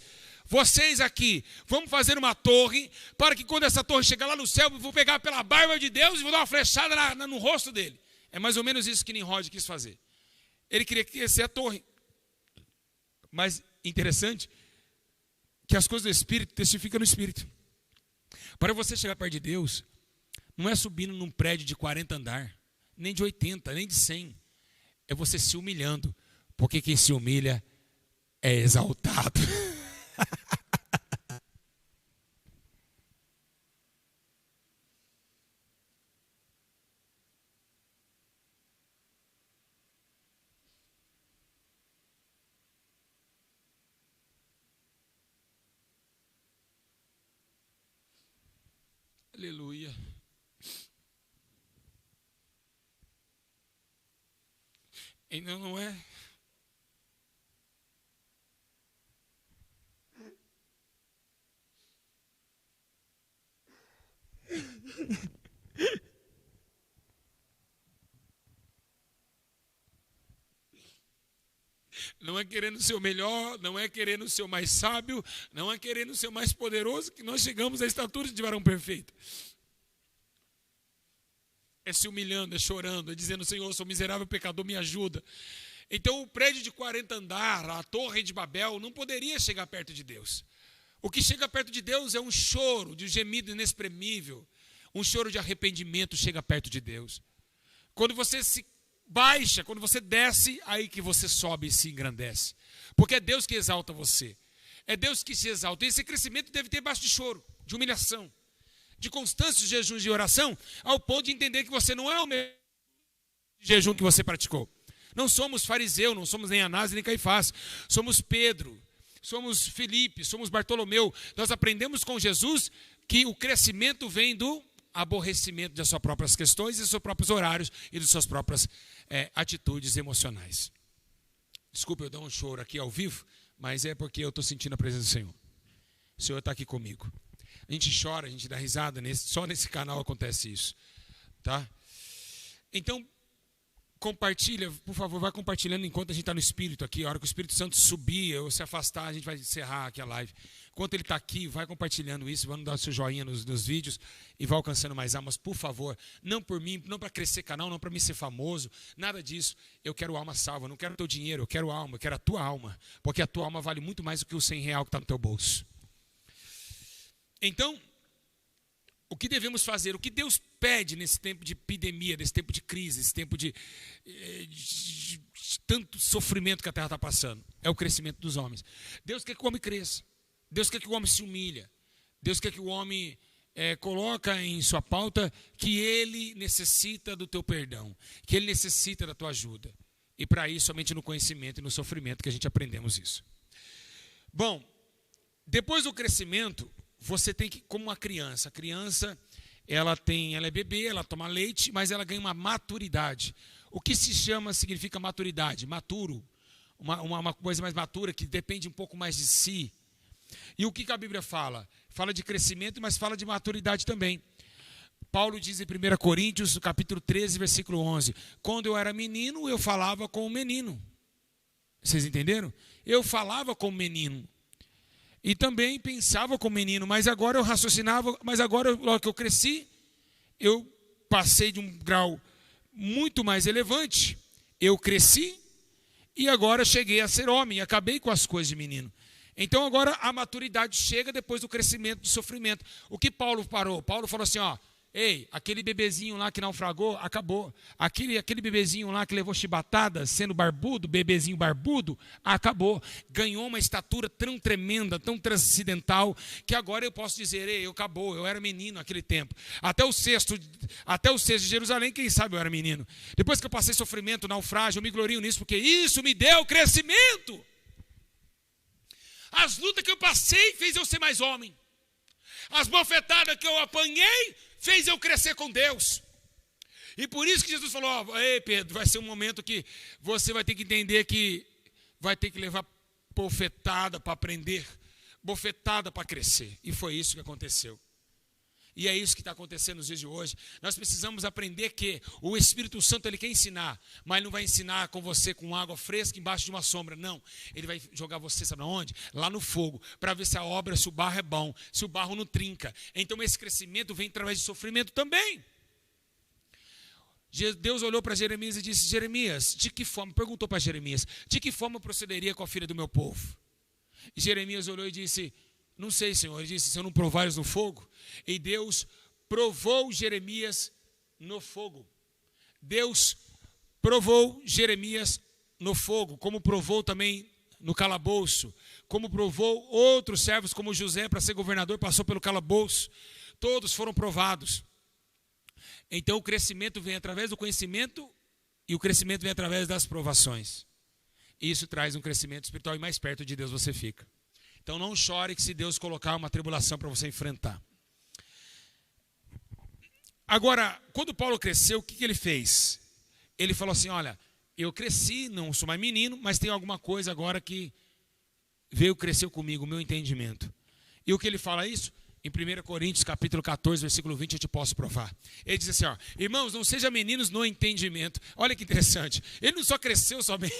aqui, vamos fazer uma torre para que quando essa torre chegar lá no céu, eu vou pegar pela barba de Deus e vou dar uma flechada no rosto dele. É mais ou menos isso que Nimrod quis fazer. Ele queria crescer a torre. Mas interessante que as coisas do Espírito testificam no Espírito. Para você chegar perto de Deus, não é subindo num prédio de 40 andar, nem de 80, nem de 100. É você se humilhando, porque quem se humilha é exaltado. Aleluia. Ainda não é. Não é querendo ser o melhor, não é querendo ser o mais sábio, não é querendo ser o mais poderoso que nós chegamos à estatura de varão perfeito. É se humilhando, é chorando, é dizendo: Senhor, eu sou miserável pecador, me ajuda. Então o prédio de 40 andares, a Torre de Babel, não poderia chegar perto de Deus. O que chega perto de Deus é um choro, de um gemido inexprimível. Um choro de arrependimento chega perto de Deus. Quando você se baixa, quando você desce, aí que você sobe e se engrandece. Porque é Deus que exalta você. É Deus que se exalta. E esse crescimento deve ter baixo de choro, de humilhação, de constância de jejum e oração, ao ponto de entender que você não é o mesmo jejum que você praticou. Não somos fariseu, não somos nem Anás nem Caifás. Somos Pedro, somos Felipe, somos Bartolomeu. Nós aprendemos com Jesus que o crescimento vem do aborrecimento das suas próprias questões, dos seus próprios horários e das suas próprias atitudes emocionais. Desculpa eu dar um choro aqui ao vivo, mas é porque eu estou sentindo a presença do Senhor. O Senhor está aqui comigo. A gente chora, a gente dá risada, só nesse canal acontece isso. Tá? Então, compartilha, por favor, vai compartilhando enquanto a gente está no Espírito aqui. A hora que o Espírito Santo subir ou se afastar, a gente vai encerrar aqui a live. Enquanto ele está aqui, vai compartilhando isso, vai dar o seu joinha nos vídeos e vai alcançando mais almas, por favor. Não por mim, não para crescer canal, não para mim ser famoso, nada disso. Eu quero alma salva, não quero teu dinheiro, eu quero alma, eu quero a tua alma. Porque a tua alma vale muito mais do que o R$100 que está no teu bolso. Então, o que devemos fazer? O que Deus pede nesse tempo de epidemia, nesse tempo de crise, nesse tempo de tanto sofrimento que a terra está passando? É o crescimento dos homens. Deus quer que o homem cresça. Deus quer que o homem se humilhe. Deus quer que o homem coloca em sua pauta que ele necessita do teu perdão, que ele necessita da tua ajuda. E para isso, somente no conhecimento e no sofrimento que a gente aprendemos isso. Bom, depois do crescimento, você tem que, como uma criança. A criança, ela é bebê, ela toma leite, mas ela ganha uma maturidade. O que significa maturidade? Maturo. Uma coisa mais matura, que depende um pouco mais de si. E o que a Bíblia fala? Fala de crescimento, mas fala de maturidade também. Paulo diz em 1 Coríntios, no capítulo 13, versículo 11. Quando eu era menino, eu falava como menino. Vocês entenderam? Eu falava como menino. E também pensava como menino, mas agora eu raciocinava, mas agora, logo que eu cresci, eu passei de um grau muito mais elevante. Eu cresci e agora cheguei a ser homem, acabei com as coisas de menino. Então agora a maturidade chega depois do crescimento, do sofrimento. O que Paulo parou? Paulo falou assim, ó, ei, aquele bebezinho lá que naufragou, acabou. Aquele bebezinho lá que levou chibatada, sendo barbudo, bebezinho barbudo, acabou. Ganhou uma estatura tão tremenda, tão transcendental, que agora eu posso dizer, ei, acabou, eu era menino naquele tempo. Até o cesto de Jerusalém, quem sabe eu era menino. Depois que eu passei sofrimento, naufrágio, eu me glorio nisso, porque isso me deu crescimento. As lutas que eu passei fez eu ser mais homem. As bofetadas que eu apanhei fez eu crescer com Deus. E por isso que Jesus falou, ei Pedro, vai ser um momento que você vai ter que entender que vai ter que levar bofetada para aprender, bofetada para crescer. E foi isso que aconteceu. E é isso que está acontecendo nos dias de hoje. Nós precisamos aprender que o Espírito Santo ele quer ensinar, mas ele não vai ensinar com você com água fresca embaixo de uma sombra, não. Ele vai jogar você, sabe onde? Lá no fogo, para ver se a obra, se o barro é bom, se o barro não trinca. Então esse crescimento vem através de sofrimento também. Deus olhou para Jeremias e disse, Jeremias, de que forma, perguntou para Jeremias, de que forma eu procederia com a filha do meu povo? E Jeremias olhou e disse, não sei, Senhor. Ele disse, se eu não provares no fogo. E Deus provou Jeremias no fogo. Deus provou Jeremias no fogo, como provou também no calabouço, como provou outros servos, como José, para ser governador, passou pelo calabouço. Todos foram provados. Então o crescimento vem através do conhecimento e o crescimento vem através das provações. Isso traz um crescimento espiritual e mais perto de Deus você fica. Então não chore que se Deus colocar uma tribulação para você enfrentar. Agora, quando Paulo cresceu, o que ele fez? Ele falou assim, olha, eu cresci, não sou mais menino, mas tem alguma coisa agora que cresceu comigo, o meu entendimento. E o que ele fala isso? Em 1 Coríntios, capítulo 14, versículo 20, eu te posso provar. Ele diz assim, ó, irmãos, não sejam meninos no entendimento. Olha que interessante. Ele não só cresceu somente.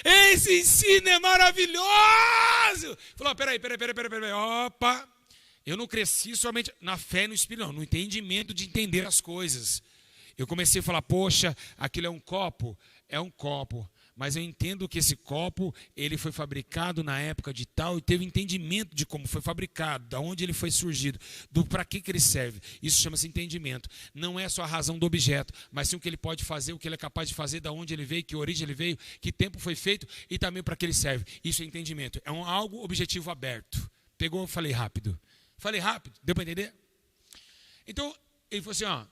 Esse ensino é maravilhoso. Falou, peraí. Opa, eu não cresci somente na fé e no Espírito, não, no entendimento de entender as coisas. Eu comecei a falar, poxa, aquilo é um copo, mas eu entendo que esse copo, ele foi fabricado na época de tal e teve entendimento de como foi fabricado, de onde ele foi surgido, do para que ele serve. Isso chama-se entendimento. Não é só a razão do objeto, mas sim o que ele pode fazer, o que ele é capaz de fazer, de onde ele veio, que origem ele veio, que tempo foi feito e também para que ele serve. Isso é entendimento. É algo objetivo aberto. Pegou, eu falei rápido. Deu para entender? Então, ele falou assim, ó,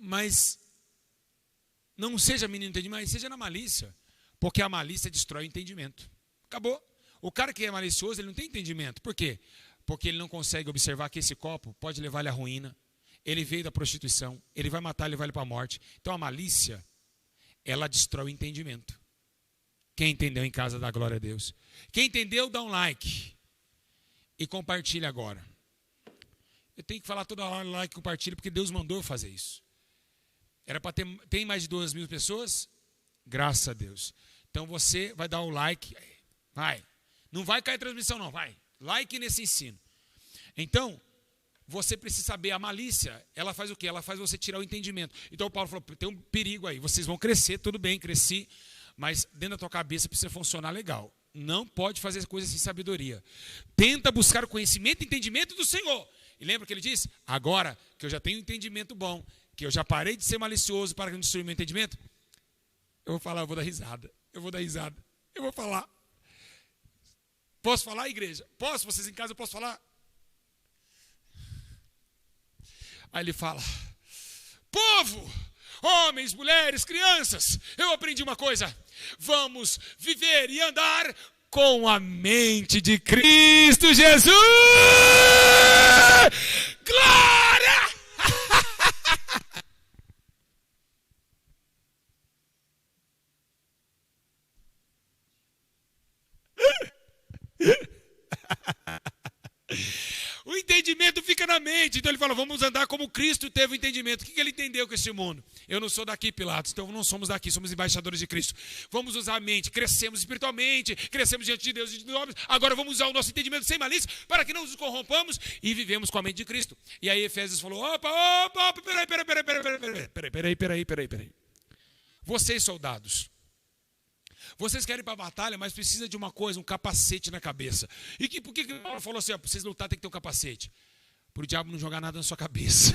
mas não seja menino entendimento, mas seja na malícia, porque a malícia destrói o entendimento. Acabou. O cara que é malicioso, ele não tem entendimento. Por quê? Porque ele não consegue observar que esse copo pode levar ele à ruína. Ele veio da prostituição, ele vai matar, ele vai para a morte. Então a malícia, ela destrói o entendimento. Quem entendeu em casa, dá glória a Deus. Quem entendeu, dá um like. E compartilha agora. Eu tenho que falar toda hora like e compartilha, porque Deus mandou eu fazer isso. Era para ter, tem mais de 2.000 pessoas? Graças a Deus. Então você vai dar o like. Vai. Não vai cair transmissão não, vai. Like nesse ensino. Então, você precisa saber, a malícia, ela faz o quê? Ela faz você tirar o entendimento. Então o Paulo falou, tem um perigo aí. Vocês vão crescer, tudo bem, cresci. Mas dentro da tua cabeça precisa funcionar legal. Não pode fazer coisas sem sabedoria. Tenta buscar o conhecimento e entendimento do Senhor. E lembra que ele disse? Agora que eu já tenho um entendimento bom, que eu já parei de ser malicioso para não destruir meu entendimento, eu vou falar, eu vou dar risada. Eu vou falar. Posso falar, igreja? Posso? Vocês em casa, eu posso falar? Aí ele fala, povo, homens, mulheres, crianças, eu aprendi uma coisa. Vamos viver e andar com a mente de Cristo Jesus. Glória! O entendimento fica na mente. Então ele fala, vamos andar como Cristo teve o entendimento. O que ele entendeu com esse mundo? Eu não sou daqui, Pilatos, então não somos daqui, somos embaixadores de Cristo. Vamos usar a mente, crescemos espiritualmente, crescemos diante de Deus e de homens. Agora vamos usar o nosso entendimento sem malícia, para que não nos corrompamos e vivemos com a mente de Cristo. E aí Efésios falou, opa, peraí. Vocês soldados, vocês querem ir para a batalha, mas precisa de uma coisa, um capacete na cabeça. E por que Paulo falou assim, ó, para vocês lutar tem que ter um capacete? Para o diabo não jogar nada na sua cabeça.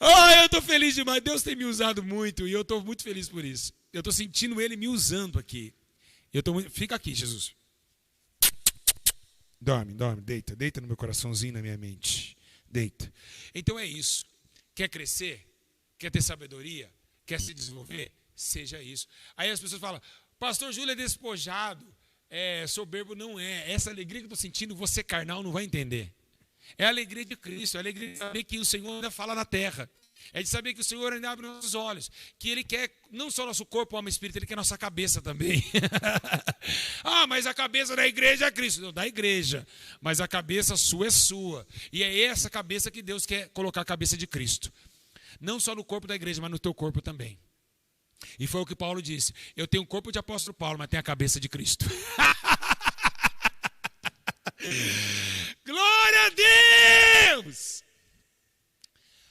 Eu estou feliz demais. Deus tem me usado muito e eu estou muito feliz por isso. Eu estou sentindo Ele me usando aqui. Fica aqui, Jesus. Dorme, deita no meu coraçãozinho, na minha mente. Deita. Então é isso. Quer crescer? quer ter sabedoria, quer se desenvolver, seja isso. Aí as pessoas falam, pastor Júlio é despojado, soberbo. Não é. Essa alegria que eu estou sentindo, você carnal não vai entender. É a alegria de Cristo, é a alegria de saber que o Senhor ainda fala na terra. É de saber que o Senhor ainda abre nossos olhos, que Ele quer não só nosso corpo, alma e espírito, Ele quer nossa cabeça também. Ah, mas a cabeça da igreja é Cristo. Não, da igreja, mas a cabeça sua é sua. E é essa cabeça que Deus quer colocar a cabeça de Cristo. Não só no corpo da igreja, mas no teu corpo também. E foi o que Paulo disse, eu tenho o corpo de apóstolo Paulo, mas tenho a cabeça de Cristo. Glória a Deus!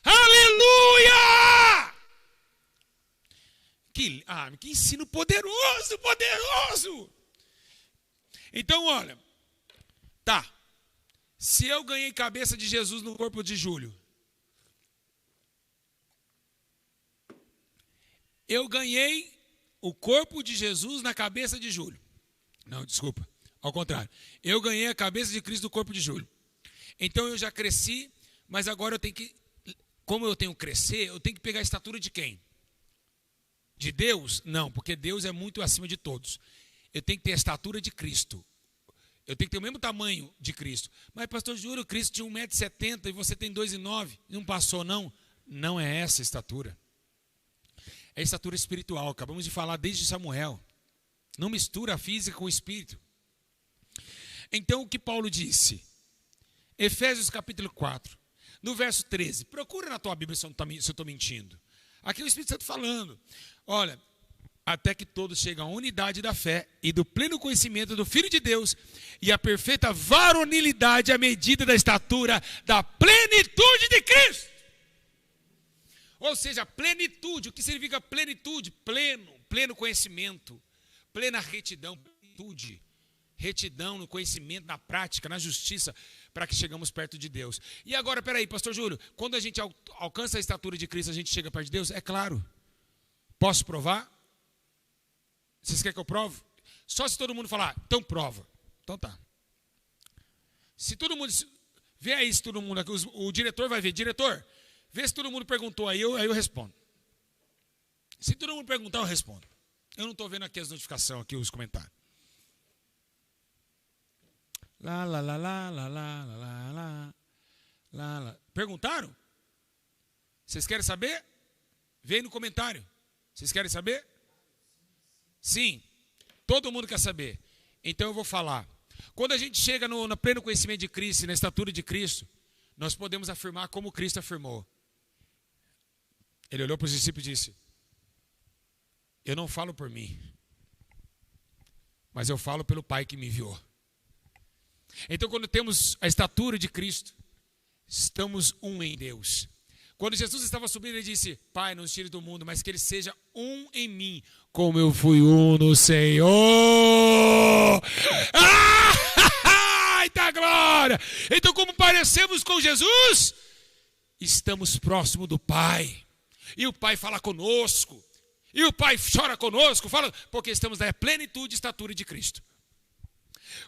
Aleluia! Que ensino poderoso, poderoso! Então, olha, tá. Se eu ganhei cabeça de Jesus no corpo de Júlio, eu ganhei o corpo de Jesus na cabeça de Júlio. Não, desculpa. Ao contrário. Eu ganhei a cabeça de Cristo no corpo de Júlio. Então eu já cresci, mas agora eu tenho que, como eu tenho que crescer, eu tenho que pegar a estatura de quem? De Deus? Não, porque Deus é muito acima de todos. Eu tenho que ter a estatura de Cristo. Eu tenho que ter o mesmo tamanho de Cristo. Mas, pastor Júlio, Cristo tinha 1,70 m e você tem 2,9 m. Não passou, não? Não é essa a estatura. É a estatura espiritual. Acabamos de falar desde Samuel. Não mistura a física com o espírito. Então, o que Paulo disse? Efésios capítulo 4, no verso 13. Procura na tua Bíblia se eu estou mentindo. Aqui é o Espírito Santo falando. Olha, até que todos chegam à unidade da fé e do pleno conhecimento do Filho de Deus e à perfeita varonilidade à medida da estatura da plenitude de Cristo. Ou seja, plenitude. O que significa plenitude? Pleno conhecimento, plena retidão, plenitude. Retidão no conhecimento, na prática, na justiça, para que chegamos perto de Deus. E agora, peraí, pastor Júlio, quando a gente alcança a estatura de Cristo, a gente chega perto de Deus? É claro. Posso provar? Vocês querem que eu prove? Só se todo mundo falar, então prova. Então tá. Se todo mundo, vê aí se todo mundo, o diretor vai ver. Diretor, vê se todo mundo perguntou aí eu respondo. Se todo mundo perguntar, eu respondo. Eu não estou vendo aqui as notificações, aqui os comentários. Lá, lá, lá, lá, lá, lá, lá, lá, lá, lá. Perguntaram? Vocês querem saber? Vem no comentário. Vocês querem saber? Sim. Todo mundo quer saber. Então eu vou falar. Quando a gente chega no pleno conhecimento de Cristo, na estatura de Cristo, nós podemos afirmar como Cristo afirmou. Ele olhou para os discípulos e disse, eu não falo por mim, mas eu falo pelo Pai que me enviou. Então, quando temos a estatura de Cristo, estamos um em Deus. Quando Jesus estava subindo, ele disse, Pai, não os tire do mundo, mas que ele seja um em mim, como eu fui um no Senhor. Eita glória! Então, como parecemos com Jesus, estamos próximo do Pai. E o Pai fala conosco. E o Pai chora conosco, fala, porque estamos na plenitude e estatura de Cristo.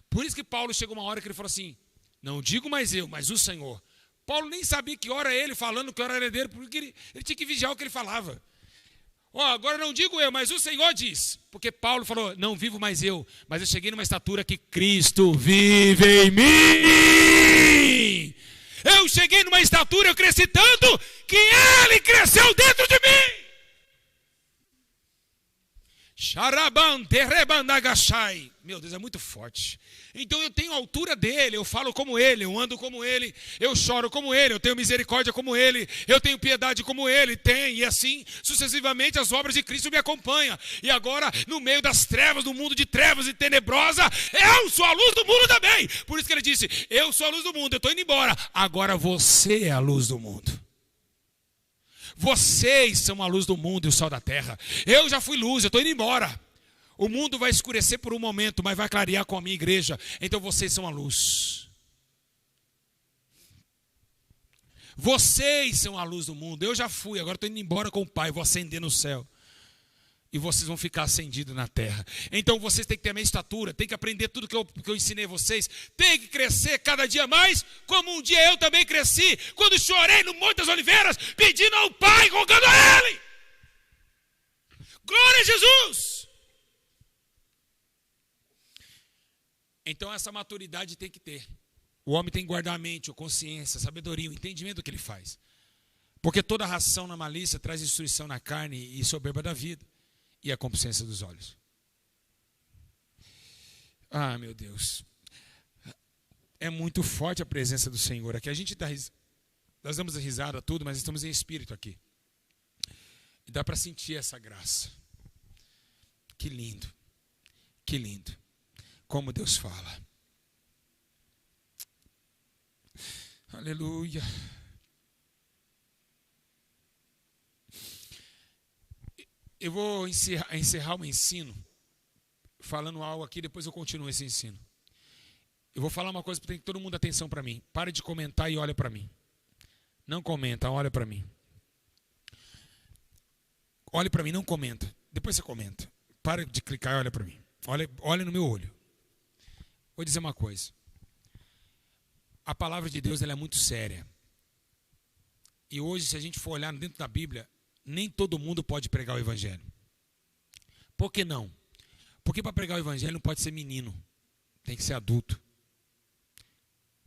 Por isso que Paulo chegou uma hora que ele falou assim, não digo mais eu, mas o Senhor. Paulo nem sabia que hora ele falando, que hora era dele, porque ele tinha que vigiar o que ele falava. Agora não digo eu, mas o Senhor diz. Porque Paulo falou, não vivo mais eu, mas eu cheguei numa estatura que Cristo vive em mim. Eu cheguei numa estatura, eu cresci tanto, que Ele cresceu dentro de mim. Meu Deus, é muito forte. Então eu tenho a altura dele, eu falo como ele, eu ando como ele, eu choro como ele, eu tenho misericórdia como ele, eu tenho piedade como ele tem, e assim sucessivamente as obras de Cristo me acompanham. E agora, no meio das trevas, no mundo de trevas e tenebrosa, eu sou a luz do mundo também. Por isso que ele disse, eu sou a luz do mundo, eu estou indo embora, agora você é a luz do mundo. Vocês são a luz do mundo e o sal da terra. Eu já fui luz, eu estou indo embora. O mundo vai escurecer por um momento, mas vai clarear com a minha igreja. Então vocês são a luz. Vocês são a luz do mundo. Eu já fui, agora estou indo embora com o Pai, vou ascender no céu. e vocês vão ficar acendidos na terra. Então vocês têm que ter a minha estatura, têm que aprender tudo que eu ensinei vocês, têm que crescer cada dia mais, como um dia eu também cresci, quando chorei no Monte das Oliveiras, pedindo ao Pai, rogando a Ele. Glória a Jesus! Então essa maturidade tem que ter. O homem tem que guardar a mente, a consciência, a sabedoria, o entendimento do que ele faz. Porque toda ração na malícia traz destruição na carne e soberba da vida. E a concupiscência dos olhos. Ah, meu Deus. É muito forte a presença do Senhor aqui. Nós damos risada tudo, mas estamos em espírito aqui. E dá para sentir essa graça. Que lindo. Que lindo. Como Deus fala. Aleluia. Eu vou encerrar o ensino falando algo aqui, depois eu continuo esse ensino. Eu vou falar uma coisa que tem que todo mundo atenção para mim. Pare de comentar e olha para mim. Não comenta, olha para mim. Olhe para mim, não comenta. Depois você comenta. Para de clicar e olha para mim. Olha no meu olho. Vou dizer uma coisa. A palavra de Deus ela é muito séria. E hoje, se a gente for olhar dentro da Bíblia, nem todo mundo pode pregar o Evangelho. Por que não? Porque para pregar o Evangelho não pode ser menino. Tem que ser adulto.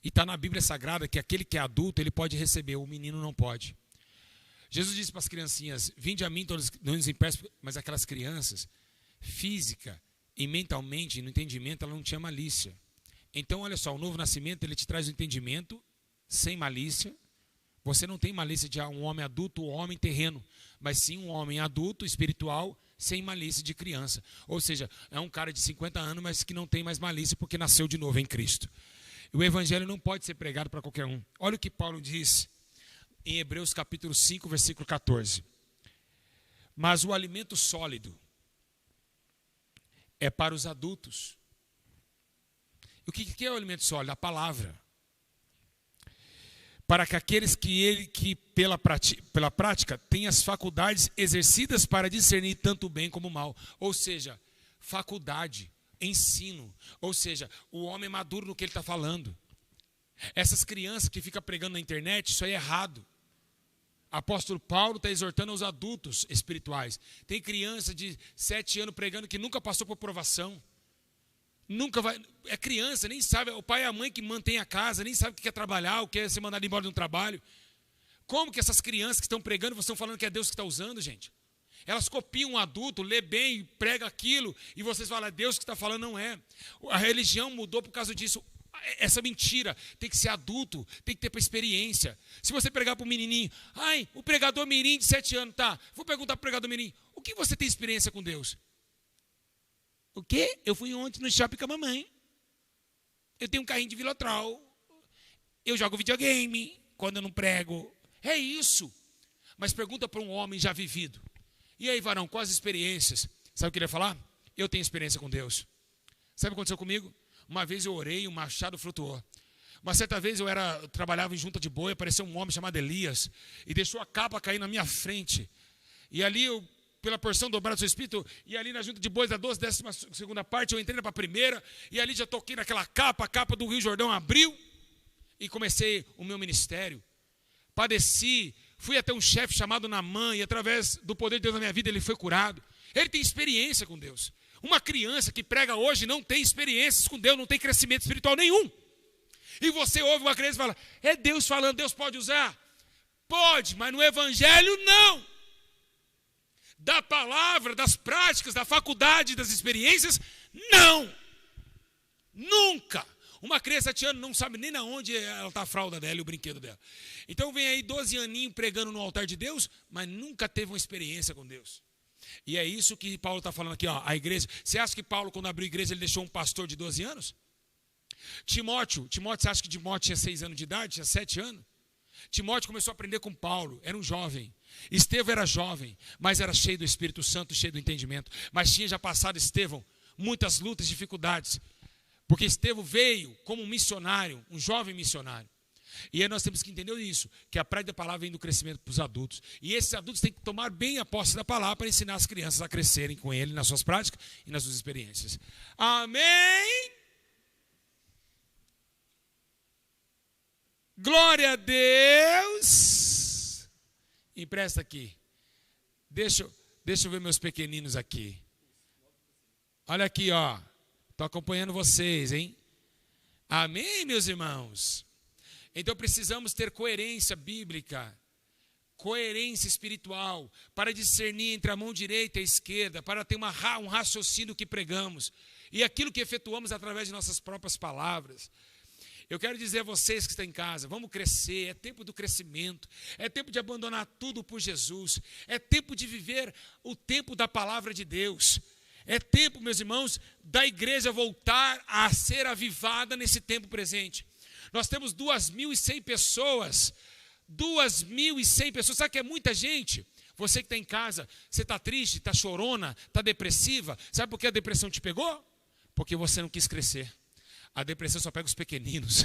E está na Bíblia Sagrada que aquele que é adulto, ele pode receber, o menino não pode. Jesus disse para as criancinhas, vinde a mim todos os impersos, mas aquelas crianças, física e mentalmente, no entendimento, ela não tinha malícia. Então, olha só, o novo nascimento, ele te traz o entendimento, sem malícia. Você não tem malícia de um homem adulto ou homem terreno, mas sim um homem adulto, espiritual, sem malícia de criança. Ou seja, é um cara de 50 anos, mas que não tem mais malícia porque nasceu de novo em Cristo. E o Evangelho não pode ser pregado para qualquer um. Olha o que Paulo diz em Hebreus capítulo 5, versículo 14. Mas o alimento sólido é para os adultos. O que é o alimento sólido? A palavra. Para que aqueles que pela prática têm as faculdades exercidas para discernir tanto o bem como o mal. Ou seja, faculdade, ensino. Ou seja, o homem maduro no que ele está falando. Essas crianças que ficam pregando na internet, isso aí é errado. Apóstolo Paulo está exortando aos adultos espirituais. Tem criança de 7 anos pregando que nunca passou por provação. Nunca vai, é criança, nem sabe, o pai e a mãe que mantém a casa, nem sabe o que é trabalhar, o que é ser mandado embora de um trabalho. Como que essas crianças que estão pregando, vocês estão falando que é Deus que está usando, gente? Elas copiam um adulto, lê bem, prega aquilo, e vocês falam, é Deus que está falando, não é. A religião mudou por causa disso. Essa mentira, tem que ser adulto, tem que ter experiência. Se você pregar para um menininho, o pregador mirim de 7 anos, tá, vou perguntar para o pregador mirim, o que você tem experiência com Deus? O quê? Eu fui ontem no shopping com a mamãe. Eu tenho um carrinho de Velotrol. Eu jogo videogame quando eu não prego. É isso. Mas pergunta para um homem já vivido. E aí, varão, quais as experiências? Sabe o que ele ia falar? Eu tenho experiência com Deus. Sabe o que aconteceu comigo? Uma vez eu orei e um machado flutuou. Uma certa vez eu trabalhava em junta de boi, apareceu um homem chamado Elias e deixou a capa cair na minha frente. E ali pela porção dobrada do seu espírito, e ali na junta de bois da 12ª parte, eu entrei para a primeira, e ali já toquei naquela capa, a capa do Rio Jordão abriu, e comecei o meu ministério. Padeci, fui até um chefe chamado Naamã, e através do poder de Deus na minha vida, ele foi curado. Ele tem experiência com Deus. Uma criança que prega hoje não tem experiências com Deus, não tem crescimento espiritual nenhum. E você ouve uma criança e fala, é Deus falando, Deus pode usar? Pode, mas no Evangelho não. Da palavra, das práticas, da faculdade, das experiências, não. Nunca. Uma criança de 7 anos não sabe nem onde ela está a fralda dela e o brinquedo dela. Então vem aí 12 aninhos pregando no altar de Deus, mas nunca teve uma experiência com Deus. E é isso que Paulo está falando aqui, ó, a igreja. Você acha que Paulo, quando abriu a igreja, ele deixou um pastor de 12 anos? Timóteo, você acha que Timóteo tinha 6 anos de idade, tinha 7 anos? Timóteo começou a aprender com Paulo, era um jovem. Estevão era jovem, mas era cheio do Espírito Santo, cheio do entendimento. Mas tinha já passado, Estevão, muitas lutas e dificuldades. Porque Estevão veio como um missionário, um jovem missionário. E aí nós temos que entender isso, que a prática da palavra vem do crescimento para os adultos. E esses adultos têm que tomar bem a posse da palavra para ensinar as crianças a crescerem com ele nas suas práticas e nas suas experiências. Amém? Glória a Deus. Empresta aqui. Deixa eu ver meus pequeninos aqui. Olha aqui, ó. Estou acompanhando vocês, hein? Amém, meus irmãos? Então precisamos ter coerência bíblica, coerência espiritual, para discernir entre a mão direita e a esquerda, para ter um raciocínio que pregamos e aquilo que efetuamos através de nossas próprias palavras. Eu quero dizer a vocês que estão em casa, vamos crescer, é tempo do crescimento, é tempo de abandonar tudo por Jesus, é tempo de viver o tempo da palavra de Deus, é tempo, meus irmãos, da igreja voltar a ser avivada nesse tempo presente. Nós temos 2.100 pessoas, 2.100 pessoas, sabe que é muita gente? Você que está em casa, você está triste, está chorona, está depressiva, sabe por que a depressão te pegou? Porque você não quis crescer. A depressão só pega os pequeninos.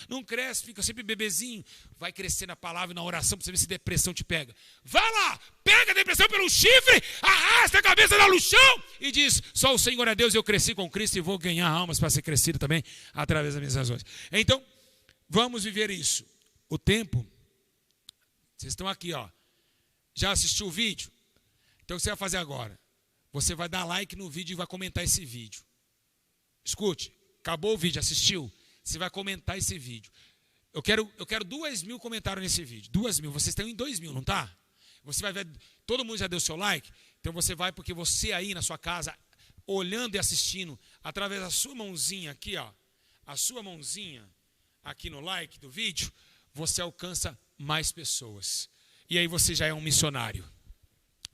Não cresce, fica sempre bebezinho. Vai crescer na palavra e na oração para você ver se depressão te pega. Vai lá, pega a depressão pelo chifre, arrasta a cabeça no chão e diz: só o Senhor é Deus, eu cresci com Cristo e vou ganhar almas para ser crescido também através das minhas razões. Então, vamos viver isso. O tempo, vocês estão aqui, ó. Já assistiu o vídeo? Então o que você vai fazer agora? Você vai dar like no vídeo e vai comentar esse vídeo. Escute, acabou o vídeo, assistiu? Você vai comentar esse vídeo. Eu quero 2.000 comentários nesse vídeo. 2.000, vocês estão em 2.000, não tá? Você vai ver, todo mundo já deu seu like? Então você vai, porque você aí na sua casa, olhando e assistindo, através da sua mãozinha aqui, ó, a sua mãozinha aqui no like do vídeo, você alcança mais pessoas. E aí você já é um missionário.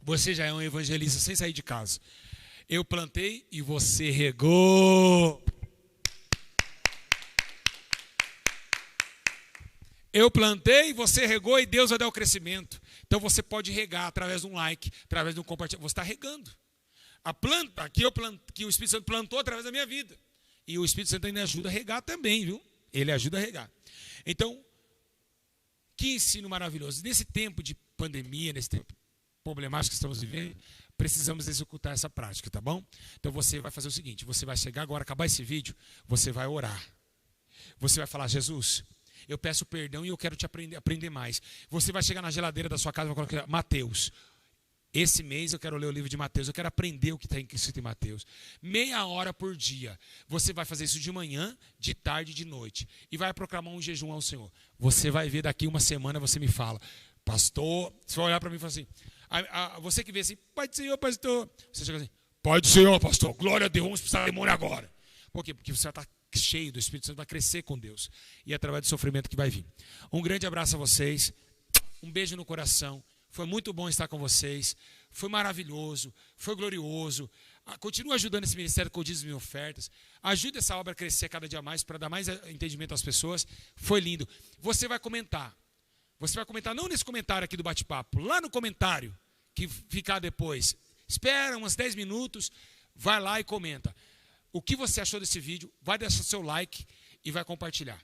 Você já é um evangelista sem sair de casa. Eu plantei e você regou. Eu plantei e você regou e Deus vai dar o crescimento. Então você pode regar através de um like, através de um compartilhamento. Você está regando. A planta que o Espírito Santo plantou através da minha vida. E o Espírito Santo ainda ajuda a regar também, viu? Ele ajuda a regar. Então, que ensino maravilhoso. Nesse tempo de pandemia, nesse tempo problemático que estamos vivendo, precisamos executar essa prática, tá bom? Então você vai fazer o seguinte, você vai chegar agora, acabar esse vídeo, você vai orar. Você vai falar: Jesus, eu peço perdão e eu quero te aprender mais. Você vai chegar na geladeira da sua casa e vai colocar Mateus. Esse mês eu quero ler o livro de Mateus, eu quero aprender o que está escrito em Mateus. Meia hora por dia. Você vai fazer isso de manhã, de tarde e de noite. E vai proclamar um jejum ao Senhor. Você vai ver daqui uma semana, você me fala: pastor, você vai olhar para mim e falar assim, você que vê assim: Pai do Senhor, pastor. Você chega assim: Pai do Senhor, pastor, glória a Deus, vamos expulsar o demônio agora. Por quê? Porque você vai estar cheio do Espírito Santo, vai crescer com Deus. E é através do sofrimento que vai vir. Um grande abraço a vocês. Um beijo no coração. Foi muito bom estar com vocês. Foi maravilhoso. Foi glorioso. Continua ajudando esse ministério com dízimos e ofertas. Ajude essa obra a crescer cada dia mais, para dar mais entendimento às pessoas. Foi lindo. Você vai comentar. Você vai comentar, não nesse comentário aqui do bate-papo, lá no comentário que ficar depois. Espera uns 10 minutos, vai lá e comenta. O que você achou desse vídeo? Vai deixar seu like e vai compartilhar.